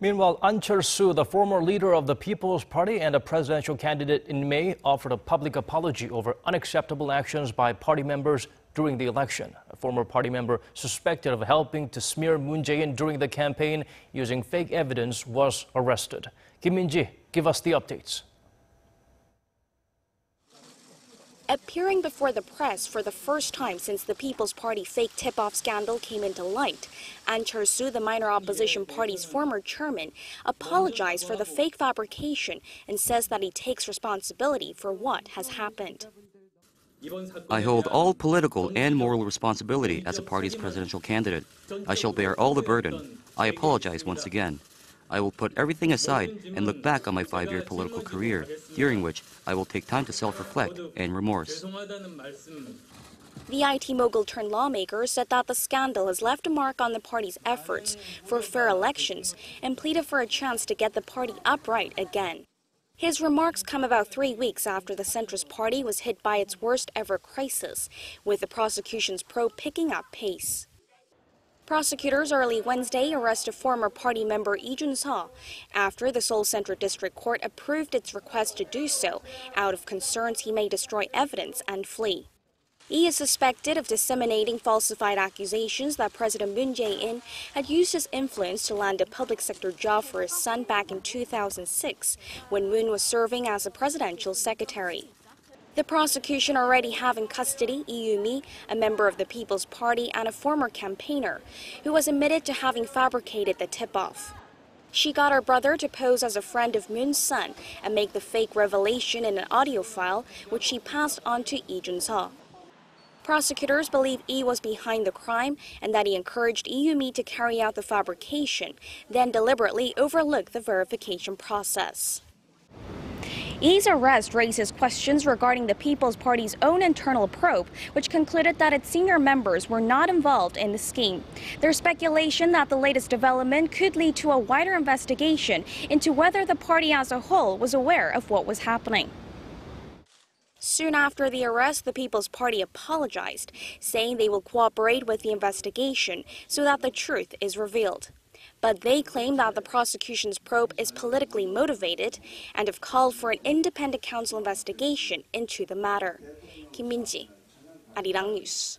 Meanwhile, Ahn Cheol-soo, the former leader of the People's Party and a presidential candidate in May, offered a public apology over unacceptable actions by party members during the election. A former party member suspected of helping to smear Moon Jae-in during the campaign using fake evidence was arrested. Kim Min-ji, give us the updates. Appearing before the press for the first time since the People's Party fake tip-off scandal came into light, Ahn Cheol-soo, the minor opposition party's former chairman, apologized for the fake fabrication and says that he takes responsibility for what has happened. I hold all political and moral responsibility as a party's presidential candidate. I shall bear all the burden. I apologize once again. I will put everything aside and look back on my 5-year political career, during which I will take time to self-reflect and remorse. The IT mogul turned lawmaker said that the scandal has left a mark on the party's efforts for fair elections and pleaded for a chance to get the party upright again. His remarks come about 3 weeks after the centrist party was hit by its worst ever crisis, with the prosecution's probe picking up pace. Prosecutors early Wednesday arrested former party member Lee Jun-seo after the Seoul Central District Court approved its request to do so out of concerns he may destroy evidence and flee. Lee is suspected of disseminating falsified accusations that President Moon Jae-in had used his influence to land a public sector job for his son back in 2006 when Moon was serving as a presidential secretary. The prosecution already have in custody Lee Yoo-mi, a member of the People's Party and a former campaigner, who was admitted to having fabricated the tip-off. She got her brother to pose as a friend of Moon's son and make the fake revelation in an audio file, which she passed on to Lee Jun-seo. Prosecutors believe Lee was behind the crime and that he encouraged Lee Yoo-mi to carry out the fabrication, then deliberately overlooked the verification process. Lee's arrest raises questions regarding the People's Party's own internal probe, which concluded that its senior members were not involved in the scheme. There's speculation that the latest development could lead to a wider investigation into whether the party as a whole was aware of what was happening. Soon after the arrest, the People's Party apologized, saying they will cooperate with the investigation so that the truth is revealed. But they claim that the prosecution's probe is politically motivated and have called for an independent counsel investigation into the matter. Kim Min-ji, Arirang News.